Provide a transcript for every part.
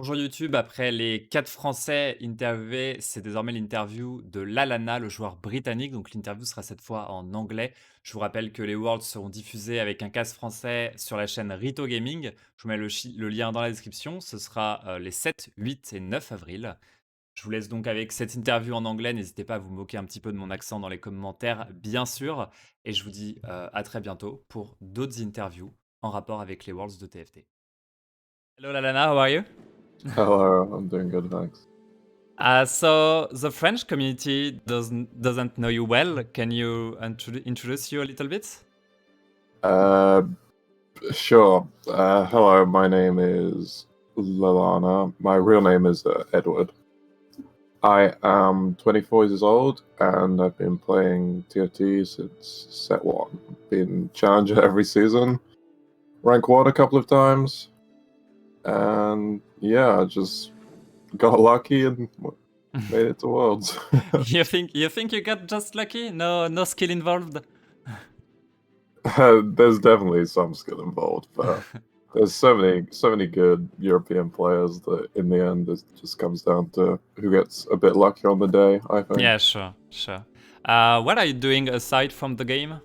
Bonjour YouTube, après les 4 Français interviewés, c'est désormais l'interview de Lallana, le joueur britannique. Donc l'interview sera cette fois en anglais. Je vous rappelle que les Worlds seront diffusés avec un cast français sur la chaîne Rito Gaming. Je vous mets le lien dans la description. Ce sera les 7, 8 et 9 avril. Je vous laisse donc avec cette interview en anglais. N'hésitez pas à vous moquer un petit peu de mon accent dans les commentaires, bien sûr. Et je vous dis à très bientôt pour d'autres interviews en rapport avec les Worlds de TFT. Hello Lallana, how are you? Hello, I'm doing good, thanks. So the French community doesn't know you well. Can you introduce you a little bit? Uh, sure. Hello, my name is Lallana. My real name is Edward. I am 24 years old, and I've been playing TFT since set 1. Been challenger every season, rank 1 a couple of times, and yeah, I just got lucky and made it to Worlds. You think you got just lucky? No skill involved. There's definitely some skill involved, but there's so many good European players that in the end it just comes down to who gets a bit lucky on the day, I think. Yeah, sure. What are you doing aside from the game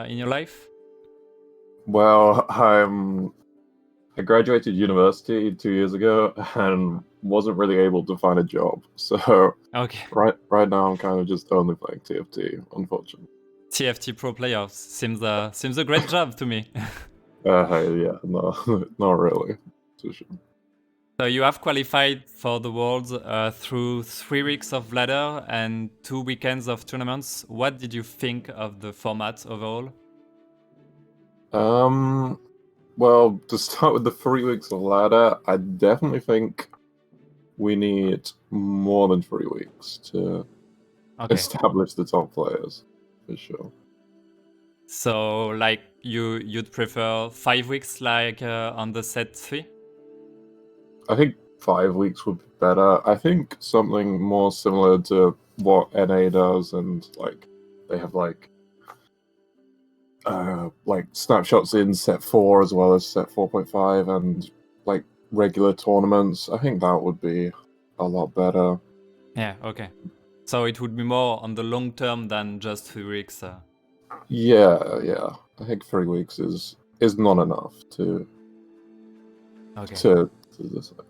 in your life? Well, I graduated university 2 years ago and wasn't really able to find a job. So Okay. right now I'm kind of just only playing TFT, unfortunately. TFT pro player seems a great job to me. Yeah, no, not really. For sure. So you have qualified for the Worlds through 3 weeks of ladder and 2 weekends of tournaments. What did you think of the format overall? Well, to start with the 3 weeks of ladder, I definitely think we need more than 3 weeks to Okay. establish the top players, for sure. So like you'd prefer 5 weeks like on the set 3? I think 5 weeks would be better. I think something more similar to what NA does, and they have like snapshots in set 4 as well as set 4.5, and like regular tournaments. I think that would be a lot better. Yeah, okay. So it would be more on the long term than just 3 weeks. Yeah. I think 3 weeks is not enough to Okay. to decide.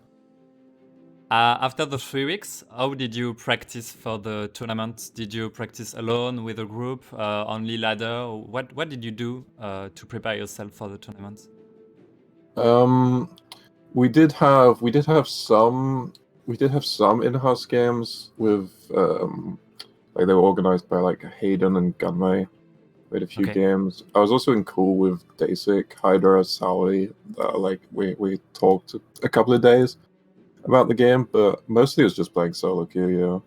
After the 3 weeks, how did you practice for the tournament? Did you practice alone with a group, only ladder? What did you do to prepare yourself for the tournament? We did have some in-house games with like they were organized by like Hayden and Gunmay. We had a few Okay. games. I was also in cool with Dasic, Hydra, Sally. Like we talked a couple of days about the game, but mostly it was just playing solo queue. Yeah,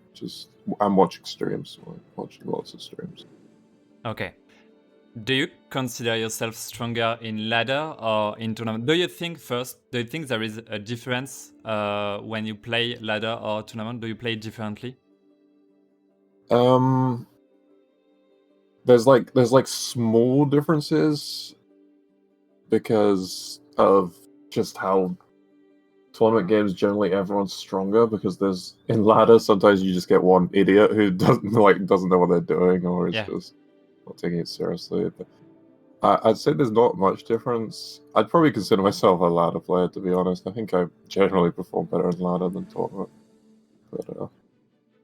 I'm watching streams, watching lots of streams. Okay. Do you consider yourself stronger in ladder or in tournament? Do you think there is a difference when you play ladder or tournament? Do you play differently? There's like small differences because of just how tournament games generally everyone's stronger, because there's in ladder sometimes you just get one idiot who doesn't know what they're doing, or is Yeah. just not taking it seriously. But I'd say there's not much difference. I'd probably consider myself a ladder player, to be honest. I think I generally perform better in ladder than tournament. But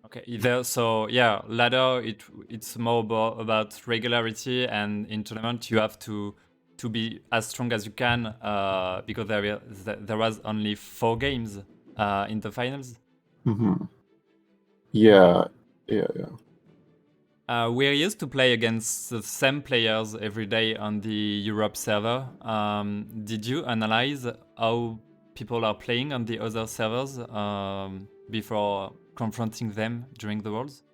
Okay. Yeah, ladder it's more about regularity, and in tournament you have to be as strong as you can because there was only 4 games in the finals. yeah. We're used to play against the same players every day on the Europe server. Did you analyze how people are playing on the other servers before confronting them during the Worlds?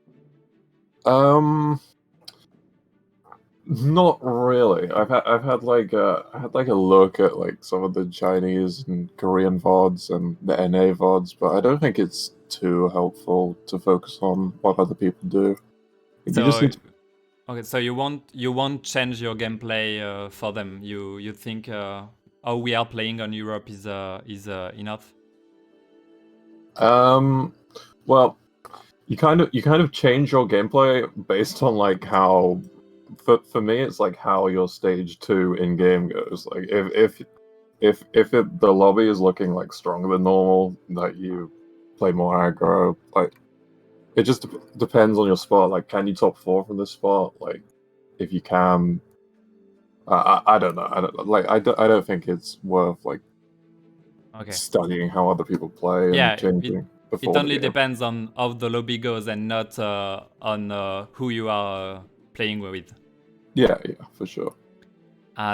Not really. I've had a look at like some of the Chinese and Korean VODs and the NA VODs, but I don't think it's too helpful to focus on what other people do. You just So, need to, okay, so you won't change your gameplay for them. You think how we are playing on Europe is enough. Well, you kind of change your gameplay based on like how. For me, it's like how your stage 2 in game goes. Like the lobby is looking like stronger than normal, that you play more aggro. Like it just depends on your spot. Like, can you top 4 from this spot? Like, if you can, I don't know. I don't think it's worth like Okay. studying how other people play and Yeah, changing it before the only game. depends on how the lobby goes and not on who you are playing with. Yeah, for sure.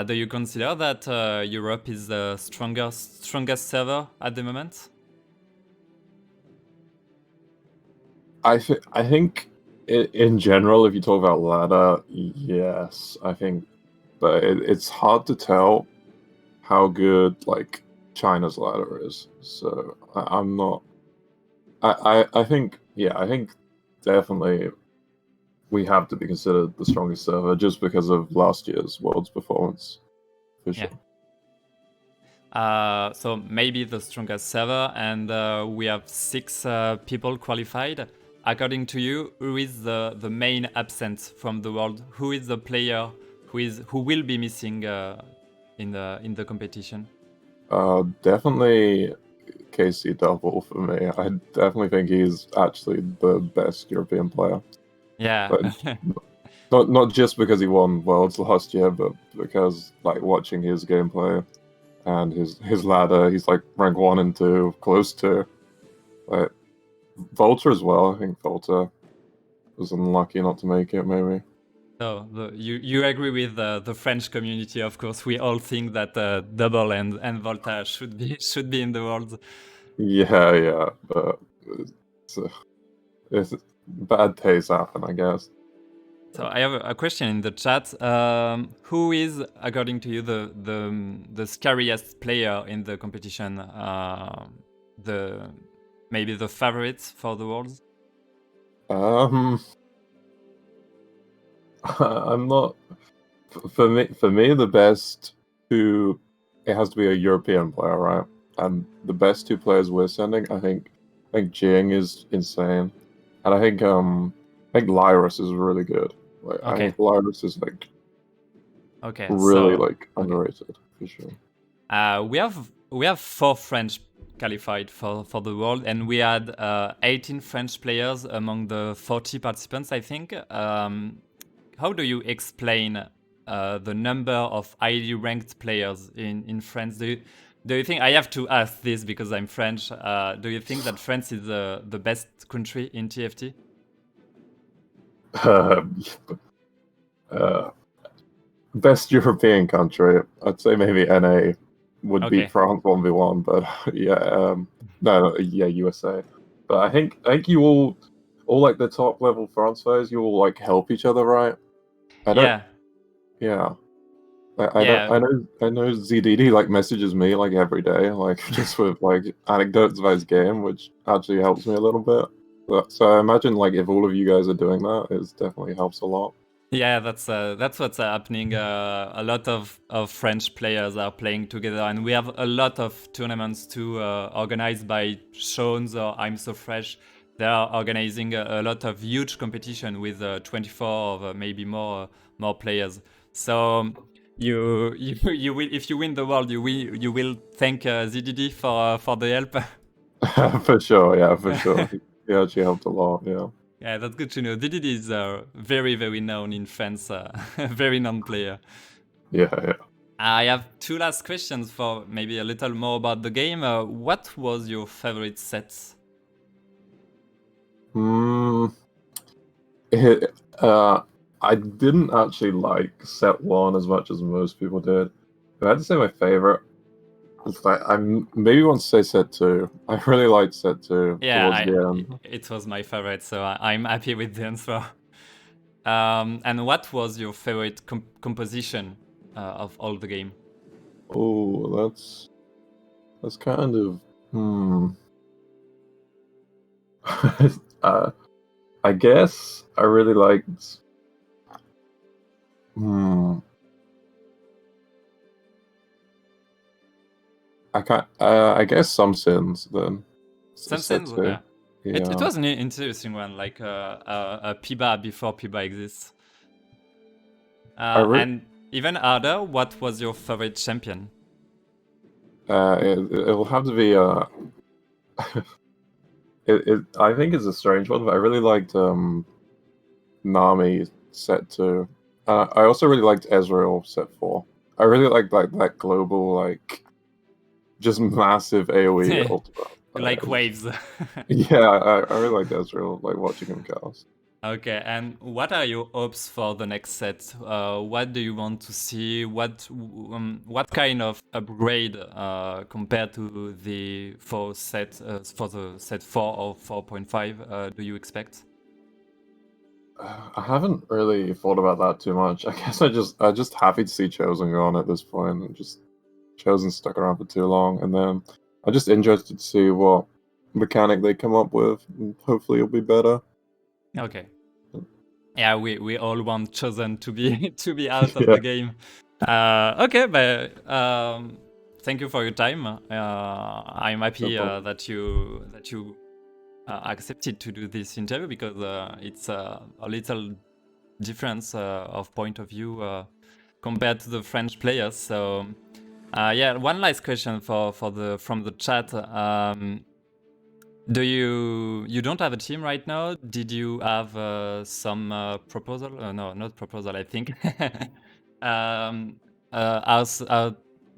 Do you consider that Europe is the strongest server at the moment? I think in general, if you talk about ladder, yes, I think, but it's hard to tell how good like China's ladder is. So I'm not. I think I think definitely we have to be considered the strongest server just because of last year's Worlds performance, for Yeah. sure. So maybe the strongest server, and we have 6 people qualified. According to you, who is the main absent from the world? Who is the player who will be missing in the competition? Definitely KC Double for me. I definitely think he's actually the best European player. Yeah. But not just because he won Worlds last year, but because like watching his gameplay and his ladder, he's like rank 1 and 2, close to like Volta as well. I think Volta was unlucky not to make it, maybe. So you agree with the French community, of course. We all think that Double and Volta should be in the world. Yeah, but it's, it's bad taste happen, I guess. So I have a question in the chat. Who is, according to you, the scariest player in the competition? The maybe the favorite for the world? Um, I'm not. For me, the best two. It has to be a European player, right? And the best 2 players we're sending, I think Jing is insane, and I think Lyrus is really good. Like I Okay. think Lyrus is like Okay. really So like okay. underrated for sure. We have 4 French qualified for the world, and we had 18 French players among the 40 participants, I think. How do you explain the number of highly ranked players in France? Do you think, I have to ask this because I'm French, do you think that France is the best country in TFT? Um, uh, Best European country, I'd say maybe NA would beat Okay. France 1v1, but yeah, yeah, USA. But I think you all like the top level France players, you all like help each other, right? I don't, Yeah. yeah. I don't, Yeah. I know ZDD like messages me like every day, like just with like anecdotes about his game, which actually helps me a little bit. So I imagine like if all of you guys are doing that, it definitely helps a lot. Yeah, that's what's happening. A lot of French players are playing together, and we have a lot of tournaments too, organized by Shones or I'm So Fresh. They are organizing a lot of huge competition with 24 or maybe more players. So you will, if you win the world, you will thank ZDD for the help. For sure, yeah, for sure. He actually helped a lot, yeah. Yeah, that's good to know. DDD is very known in France, very known player. Yeah. I have 2 last questions for maybe a little more about the game. What was your favorite set? Mm, it, I didn't actually like set 1 as much as most people did. If I had to say my favorite, I maybe want to say set 2. I really liked set 2 towards the end. It was my favorite, so I'm happy with the answer. And what was your favorite composition of all the game? Oh, that's kind of uh, I guess I really liked. Hmm. I can't. I guess some sins then. Something, too. It Yeah. was an interesting one, like a PIBA before PIBA exists. I re- And even harder, what was your favorite champion? it'll have to be I think it's a strange one, but I really liked Nami set 2. I also really liked Ezreal set 4. I really liked like that global, like just massive AoE ultimate. Like waves. Yeah, I really liked Ezreal, like watching him cast. Okay, and what are your hopes for the next set? What do you want to see? What kind of upgrade compared to the for the set 4 or 4.5 do you expect? I haven't really thought about that too much. I guess I'm just happy to see Chosen gone at this point, and just Chosen stuck around for too long, and then I'm just interested to see what mechanic they come up with, and hopefully it'll be better. Okay. Yeah, we all want Chosen to be to be out of Yeah. the game. Okay, but thank you for your time. I'm happy that you accepted to do this interview, because it's a little difference of point of view compared to the French players. So yeah, one last question from the chat. Do you don't have a team right now? Did you have some proposal? No, not proposal, I think.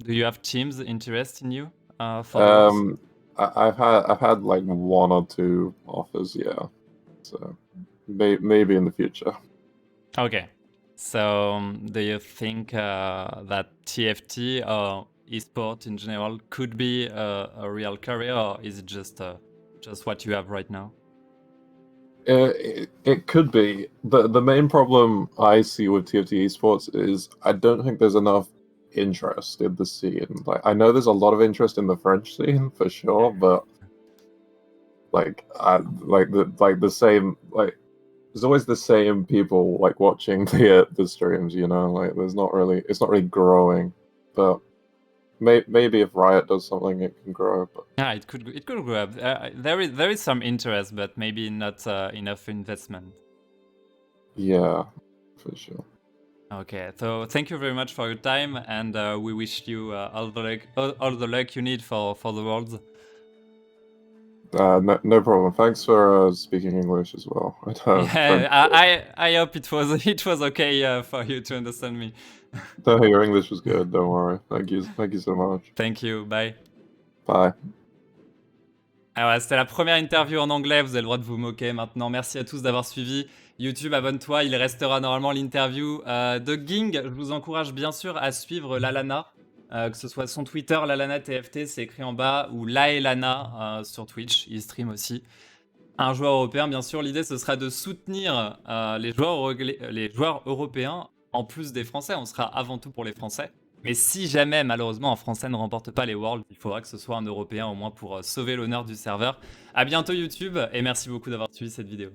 Do you have teams interested in you for the Worlds? I've had like 1 or 2 offers, yeah. So maybe in the future. Okay. So do you think that TFT or esport in general could be a real career, or is it just what you have right now? It could be. The main problem I see with TFT esports is I don't think there's enough interest in the scene. Like, I know there's a lot of interest in the French scene for sure, but like the same, like there's always the same people like watching the streams, you know. Like it's not really growing, but maybe if Riot does something, it can grow. But yeah, it could grow up. There is some interest, but maybe not enough investment. Yeah, for sure. Okay, so thank you very much for your time, and we wish you all the luck you need for the Worlds. No problem. Thanks for speaking English as well. I hope it was okay for you to understand me. No, your English was good. Don't worry. Thank you so much. Thank you. Bye. Bye. Alors, c'était la première interview en anglais, vous avez le droit de vous moquer maintenant. Merci à tous d'avoir suivi. YouTube, abonne-toi, il restera normalement l'interview de Ging. Je vous encourage bien sûr à suivre Lallana, que ce soit son Twitter, Lallana TFT, c'est écrit en bas, ou Lallana sur Twitch, il stream aussi. Un joueur européen, bien sûr. L'idée, ce sera de soutenir les joueurs européens, en plus des Français. On sera avant tout pour les Français. Mais si jamais, malheureusement, un Français ne remporte pas les Worlds, il faudra que ce soit un Européen au moins pour sauver l'honneur du serveur. À bientôt YouTube, et merci beaucoup d'avoir suivi cette vidéo.